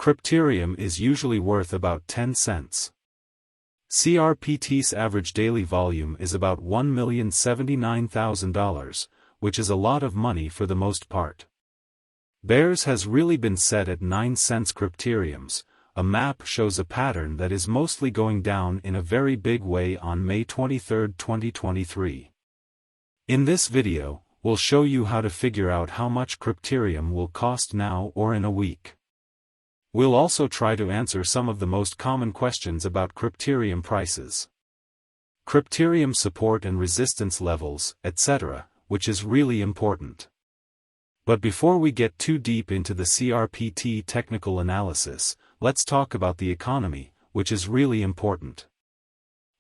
Crypterium is usually worth about 10 cents. Crpt's average daily volume is about $1,079,000, which is a lot of money for the most part. Bears has really been set at 9 cents. Crypteriums. A map shows a pattern that is mostly going down in a very big way on May 23, 2023. In this video, we'll show you how to figure out how much Crypterium will cost now or in a week. We'll also try to answer some of the most common questions about Crypterium prices, Crypterium support and resistance levels, etc., which is really important. But before we get too deep into the Crpt technical analysis, let's talk about the economy, which is really important.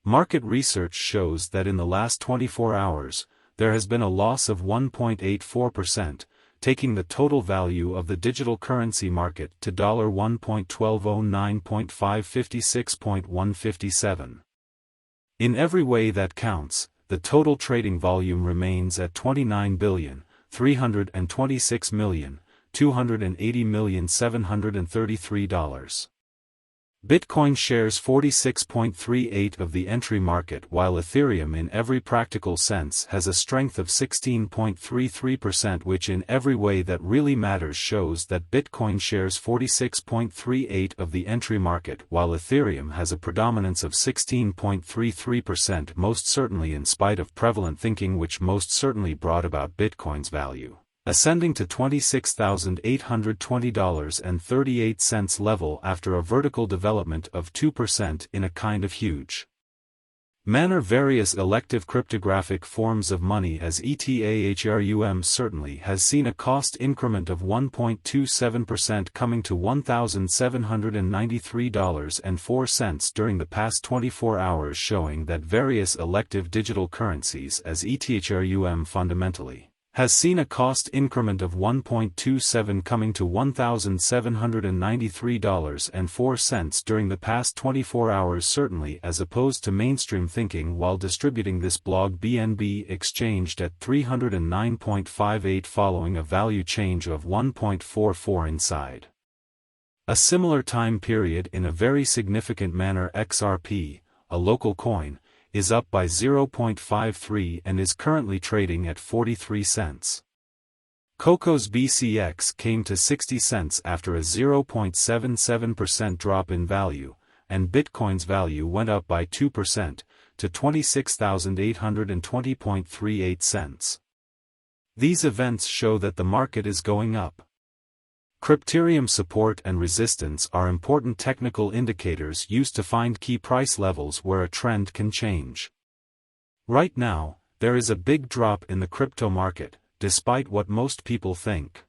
Market research shows that in the last 24 hours, there has been a loss of 1.84%, taking the total value of the digital currency market to $1.1209.556.157. In every way that counts, the total trading volume remains at $29,326,280,733. Bitcoin shares 46.38% of the entry market, while Ethereum in every practical sense has a strength of 16.33%, which in every way that really matters shows that Bitcoin shares 46.38% of the entry market, while Ethereum has a predominance of 16.33%, most certainly in spite of prevalent thinking, which most certainly brought about Bitcoin's value ascending to $26,820.38 level after a vertical development of 2% in a kind of huge manner. Various elective cryptographic forms of money as Ethereum certainly has seen a cost increment of 1.27% coming to $1,793.04 during the past 24 hours, showing that various elective digital currencies as Ethereum fundamentally has seen a cost increment of 1.27 coming to $1,793.04 during the past 24 hours certainly, as opposed to mainstream thinking while distributing this blog. BNB exchanged at 309.58 following a value change of 1.44 inside a similar time period in a very significant manner. XRP, a local coin, is up by 0.53 and is currently trading at 43 cents. Coco's BCX came to 60 cents after a 0.77% drop in value, and Bitcoin's value went up by 2% to 26,820.38 cents. These events show that the market is going up. Crypterium support and resistance are important technical indicators used to find key price levels where a trend can change. Right now, there is a big drop in the crypto market, despite what most people think.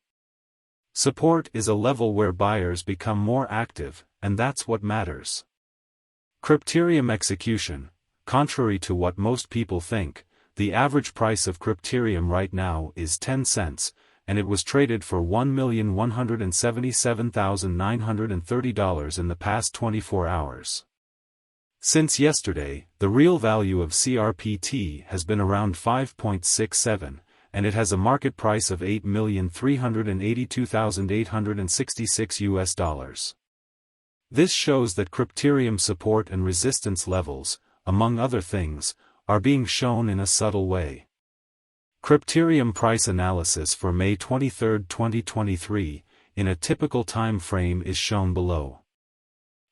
Support is a level where buyers become more active, and that's what matters. Crypterium execution, contrary to what most people think, the average price of Crypterium right now is 10 cents, and it was traded for $1,177,930 in the past 24 hours. Since yesterday, the real value of Crpt has been around 5.67, and it has a market price of $8,382,866. This shows that Crypterium support and resistance levels, among other things, are being shown in a subtle way. Crypterium price analysis for May 23, 2023, in a typical time frame is shown below.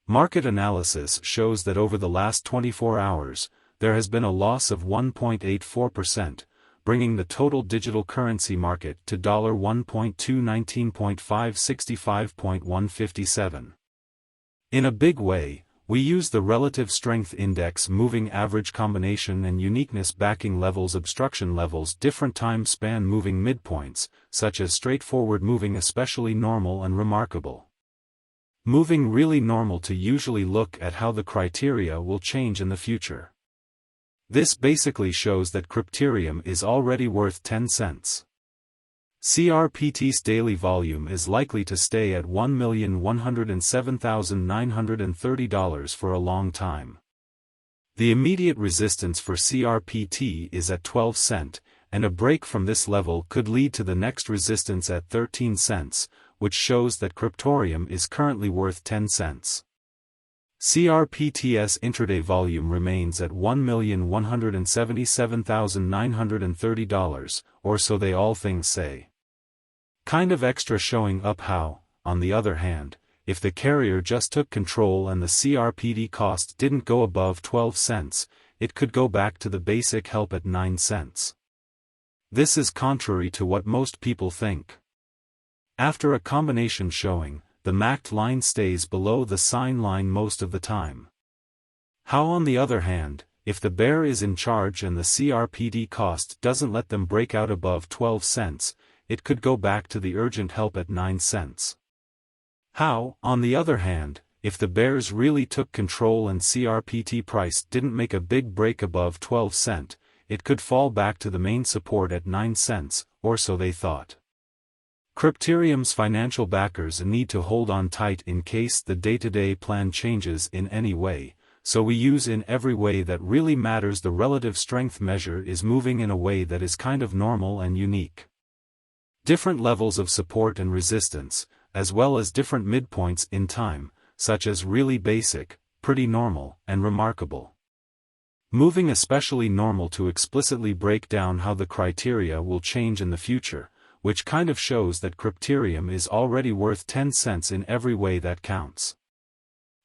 Market analysis shows that over the last 24 hours, there has been a loss of 1.84%, bringing the total digital currency market to $1,219.565.157. In a big way, we use the relative strength index, moving average combination and uniqueness backing levels, obstruction levels, different time span moving midpoints, such as straightforward moving, especially normal and remarkable moving, really normal, to usually look at how the criteria will change in the future. This basically shows that Crypterium is already worth 10 cents. Crpt's daily volume is likely to stay at $1,107,930 for a long time. The immediate resistance for Crpt is at 12 cents, and a break from this level could lead to the next resistance at 13 cents, which shows that Crypterium is currently worth 10 cents. Crpt's intraday volume remains at $1,177,930, or so they all things say. Kind of extra showing up how, on the other hand, if the carrier just took control and the Crpt cost didn't go above 12 cents, it could go back to the basic help at 9 cents. This is contrary to what most people think. After a combination showing, the MACD line stays below the sine line most of the time. How on the other hand, if the bear is in charge and the Crpt cost doesn't let them break out above 12 cents, it could go back to the urgent help at 9 cents. How, on the other hand, if the bears really took control and Crpt price didn't make a big break above 12 cents, it could fall back to the main support at 9 cents, or so they thought. Crypterium's financial backers need to hold on tight in case the day-to-day plan changes in any way, so we use in every way that really matters. The relative strength measure is moving in a way that is kind of normal and unique. Different levels of support and resistance, as well as different midpoints in time, such as really basic, pretty normal, and remarkable. Moving especially normal to explicitly break down how the criteria will change in the future, which kind of shows that Crypterium is already worth 10 cents in every way that counts.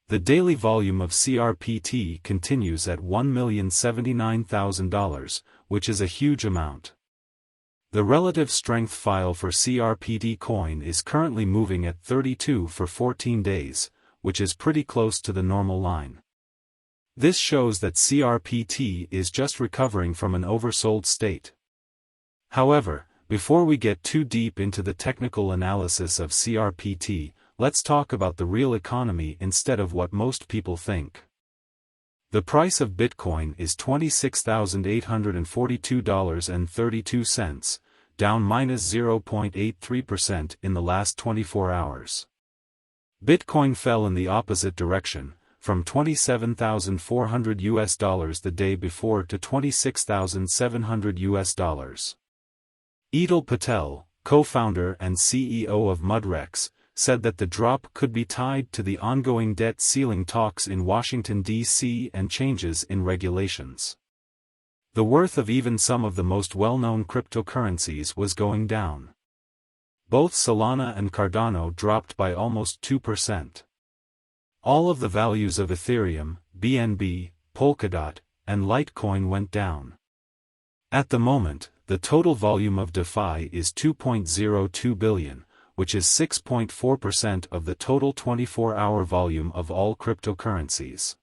The daily volume of Crpt continues at $1,079,000, which is a huge amount. The relative strength file for Crpt coin is currently moving at 32 for 14 days, which is pretty close to the normal line. This shows that Crpt is just recovering from an oversold state. However, before we get too deep into the technical analysis of Crpt, let's talk about the real economy instead of what most people think. The price of Bitcoin is $26,842.32, down -0.83% in the last 24 hours. Bitcoin fell in the opposite direction, from $27,400 the day before to $26,700. Edel Patel, co-founder and CEO of Mudrex, said that the drop could be tied to the ongoing debt ceiling talks in Washington, D.C. and changes in regulations. The worth of even some of the most well-known cryptocurrencies was going down. Both Solana and Cardano dropped by almost 2%. All of the values of Ethereum, BNB, Polkadot, and Litecoin went down. At the moment, the total volume of DeFi is 2.02 billion, which is 6.4% of the total 24-hour volume of all cryptocurrencies.